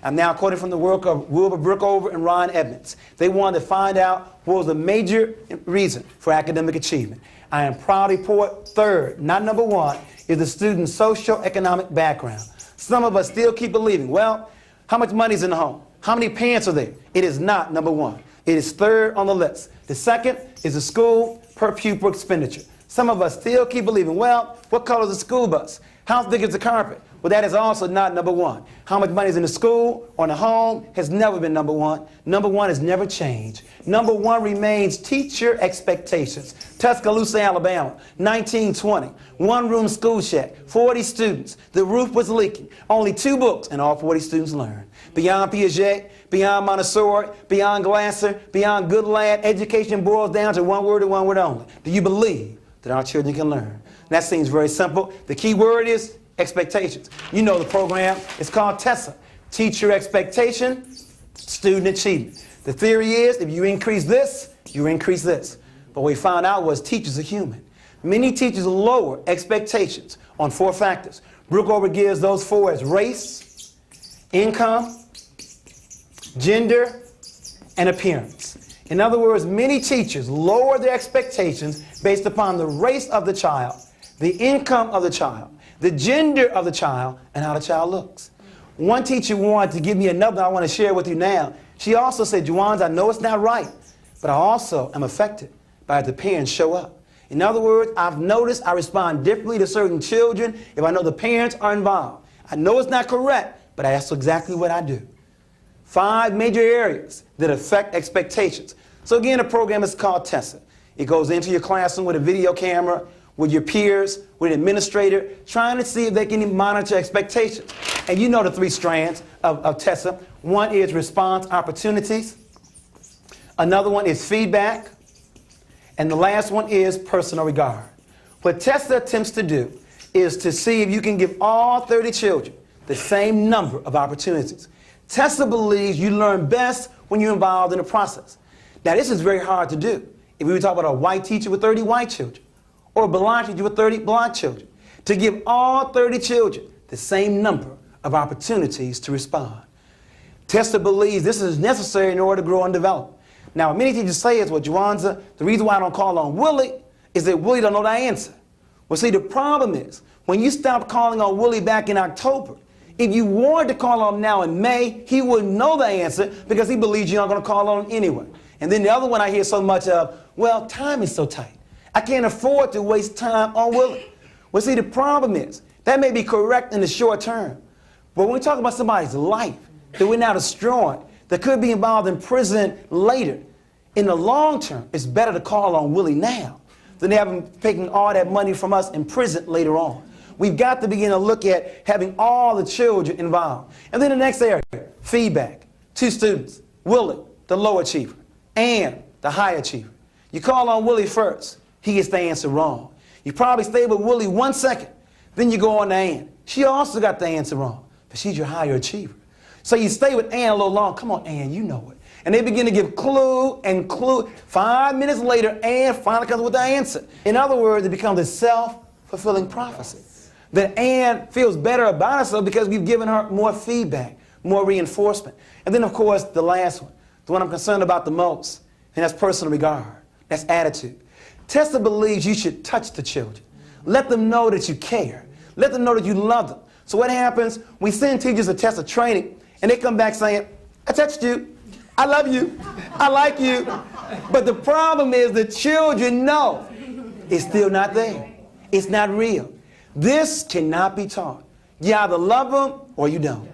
[SPEAKER 2] I'm now quoting from the work of Wilbur Brookover and Ron Edmonds. They wanted to find out what was the major reason for academic achievement. I am proud to report third, not number one, is the student's socio-economic background. Some of us still keep believing, well, how much money is in the home? How many parents are there? It is not number one. It is third on the list. The second is the school per pupil expenditure. Some of us still keep believing, well, what color is the school bus? How thick is the carpet? Well, that is also not number one. How much money is in the school or in the home has never been number one. Number one has never changed. Number one remains teacher expectations. Tuscaloosa, Alabama, 1920. One-room school shack, 40 students. The roof was leaking. Only 2 books, and all 40 students learned. Beyond Piaget, beyond Montessori, beyond Glasser, beyond Goodlad, education boils down to one word and one word only. Do you believe that our children can learn? That seems very simple. The key word is expectations. You know the program. It's called TESSA. Teacher expectation, student achievement. The theory is if you increase this, you increase this. But what we found out was teachers are human. Many teachers lower expectations on 4 factors. Brookover gives those 4 as race, income, gender, and appearance. In other words, many teachers lower their expectations based upon the race of the child, the income of the child, the gender of the child, and how the child looks. One teacher wanted to give me another I want to share with you now. She also said, Jawanza, I know it's not right, but I also am affected by the parents show up. In other words, I've noticed I respond differently to certain children if I know the parents are involved. I know it's not correct, but that's exactly what I do. 5 major areas that affect expectations. So again, the program is called TESSA. It goes into your classroom with a video camera, with your peers, with an administrator, trying to see if they can monitor expectations. And you know the 3 strands of TESSA. One is response opportunities. Another one is feedback. And the last one is personal regard. What TESSA attempts to do is to see if you can give all 30 children the same number of opportunities. TESSA believes you learn best when you're involved in the process. Now, this is very hard to do. If we were talking about a white teacher with 30 white children, or a blind teacher with 30 blind children, to give all 30 children the same number of opportunities to respond. TESSA believes this is necessary in order to grow and develop. Now, what many teachers say is, well, Jawanza, the reason why I don't call on Willie is that Willie don't know the answer. Well, see, the problem is, when you stop calling on Willie back in October, if you wanted to call on him now in May, he wouldn't know the answer because he believes you're not going to call on him anyway. And then the other one I hear so much of, well, time is so tight. I can't afford to waste time on Willie. Well, see, the problem is, that may be correct in the short term, but when we talk about somebody's life that we're now destroying, that could be involved in prison later, in the long term, it's better to call on Willie now than have him taking all that money from us in prison later on. We've got to begin to look at having all the children involved. And then the next area, feedback. 2 students, Willie, the low achiever, and the high achiever. You call on Willie first, he gets the answer wrong. You probably stay with Willie 1 second, then you go on to Ann. She also got the answer wrong, but she's your higher achiever. So you stay with Ann a little long. Come on, Ann, you know it. And they begin to give clue and clue. 5 minutes later, Ann finally comes with the answer. In other words, it becomes a self-fulfilling prophecy. That Ann feels better about herself because we've given her more feedback, more reinforcement. And then, of course, the last one, the one I'm concerned about the most, and that's personal regard. That's attitude. TESSA believes you should touch the children. Let them know that you care. Let them know that you love them. So what happens? We send teachers to TESSA training, and they come back saying, I touched you. I love you. I like you. But the problem is the children know it's still not there. It's not real. This cannot be taught. You either love them or you don't.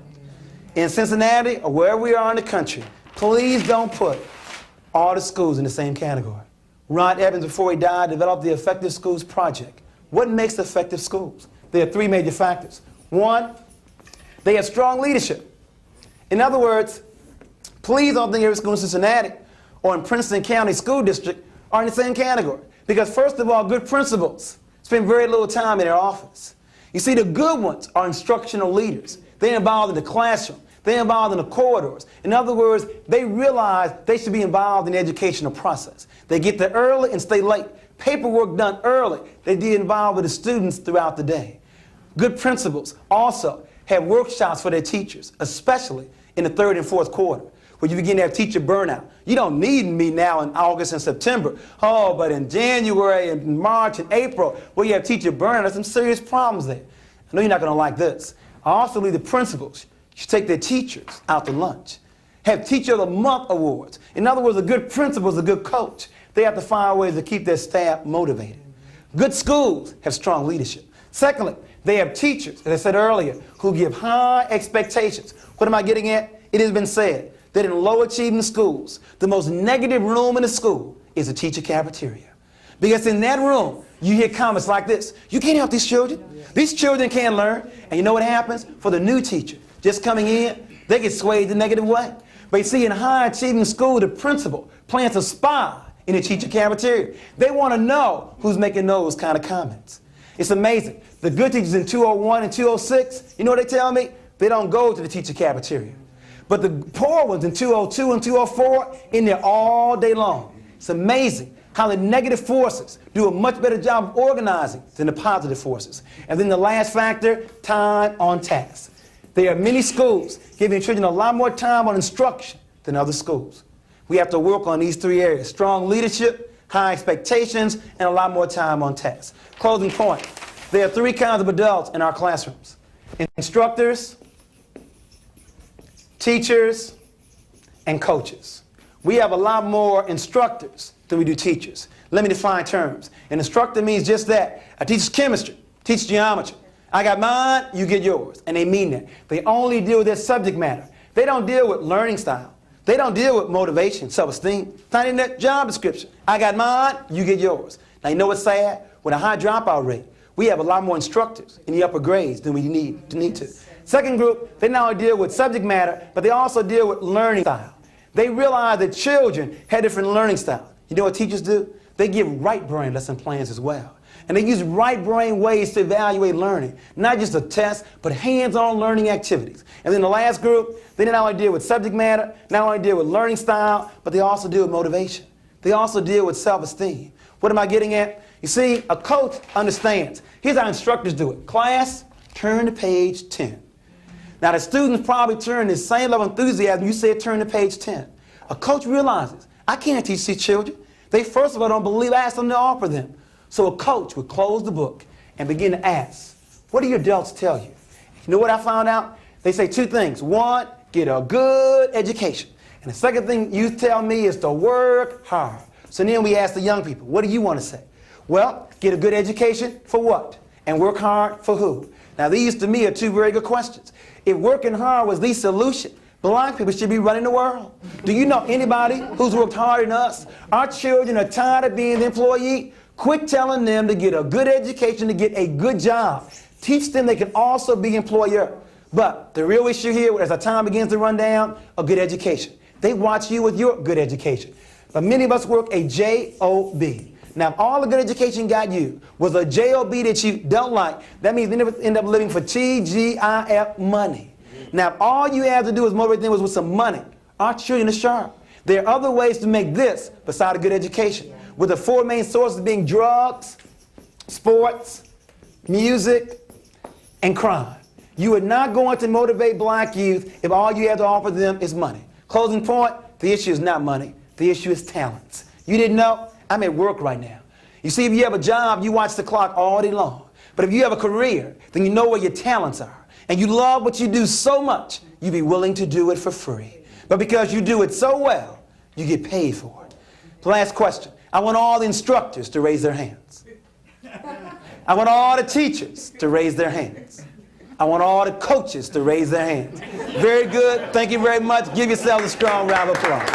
[SPEAKER 2] In Cincinnati or wherever we are in the country, please don't put all the schools in the same category. Ron Evans, before he died, developed the Effective Schools Project. What makes effective schools? There are 3 major factors. 1, they have strong leadership. In other words, Please don't think every school in Cincinnati or in Princeton County School District are in the same category. Because first of all, good principals spend very little time in their office. You see, the good ones are instructional leaders. They're involved in the classroom. They're involved in the corridors. In other words, they realize they should be involved in the educational process. They get there early and stay late. Paperwork done early. They get involved with the students throughout the day. Good principals also have workshops for their teachers, especially in the third and fourth quarter, where you begin to have teacher burnout. You don't need me now in August and September. Oh, but in January and March and April, where you have teacher burnout, there's some serious problems there. I know you're not going to like this. I also believe the principals should take their teachers out to lunch. Have Teacher of the Month awards. In other words, a good principal is a good coach. They have to find ways to keep their staff motivated. Good schools have strong leadership. Secondly, they have teachers, as I said earlier, who give high expectations. What am I getting at? It has been said that in low-achieving schools, the most negative room in the school is the teacher cafeteria. Because in that room, you hear comments like this: you can't help these children. These children can't learn. And you know what happens? For the new teacher just coming in, they get swayed the negative way. But you see, in a high-achieving school, the principal plants a spy in the teacher cafeteria. They want to know who's making those kind of comments. It's amazing. The good teachers in 201 and 206, you know what they tell me? They don't go to the teacher cafeteria. But the poor ones in 202 and 204, in there all day long. It's amazing how the negative forces do a much better job of organizing than the positive forces. And then the last factor, time on task. There are many schools giving children a lot more time on instruction than other schools. We have to work on these three areas: strong leadership, high expectations, and a lot more time on task. Closing point. There are three kinds of adults in our classrooms: instructors, teachers, and coaches. We have a lot more instructors than we do teachers. Let me define terms. An instructor means just that. I teach chemistry, teach geometry. I got mine, you get yours. And they mean that. They only deal with their subject matter. They don't deal with learning style. They don't deal with motivation, self-esteem. It's not in that job description. I got mine, you get yours. Now, you know what's sad? With a high dropout rate, we have a lot more instructors in the upper grades than we need to. Second group, they not only deal with subject matter, but they also deal with learning style. They realize that children have different learning styles. You know what teachers do? They give right brain lesson plans as well. And they use right brain ways to evaluate learning. Not just a test, but hands-on learning activities. And then the last group, they not only deal with subject matter, not only deal with learning style, but they also deal with motivation. They also deal with self-esteem. What am I getting at? You see, a coach understands. Here's how instructors do it. Class, turn to page 10. Now, the students probably turn the same level of enthusiasm you said turn to page 10. A coach realizes, I can't teach these children. They first of all don't believe I asked them to offer them. So a coach would close the book and begin to ask, what do your adults tell you? You know what I found out? They say two things. One, get a good education. And the second thing you tell me is to work hard. So then we ask the young people, what do you want to say? Well, get a good education for what? And work hard for who? Now these to me are two very good questions. If working hard was the solution, black people should be running the world. Do you know anybody who's worked harder than us? Our children are tired of being the employee. Quit telling them to get a good education, to get a good job. Teach them they can also be employer. But the real issue here, as our time begins to run down, a good education. They watch you with your good education. But many of us work a J-O-B. Now, if all the good education got you was a J-O-B that you don't like, that means they never end up living for T-G-I-F, money. Now, if all you have to do is motivate them with some money, our children are sharp. There are other ways to make this besides a good education, with the four main sources being drugs, sports, music, and crime. You are not going to motivate black youth if all you have to offer them is money. Closing point, the issue is not money. The issue is talents. You didn't know? I'm at work right now. You see, if you have a job, you watch the clock all day long. But if you have a career, then you know where your talents are. And you love what you do so much, you'd be willing to do it for free. But because you do it so well, you get paid for it. Last question. I want all the instructors to raise their hands. I want all the teachers to raise their hands. I want all the coaches to raise their hands. Very good. Thank you very much. Give yourselves a strong round of applause.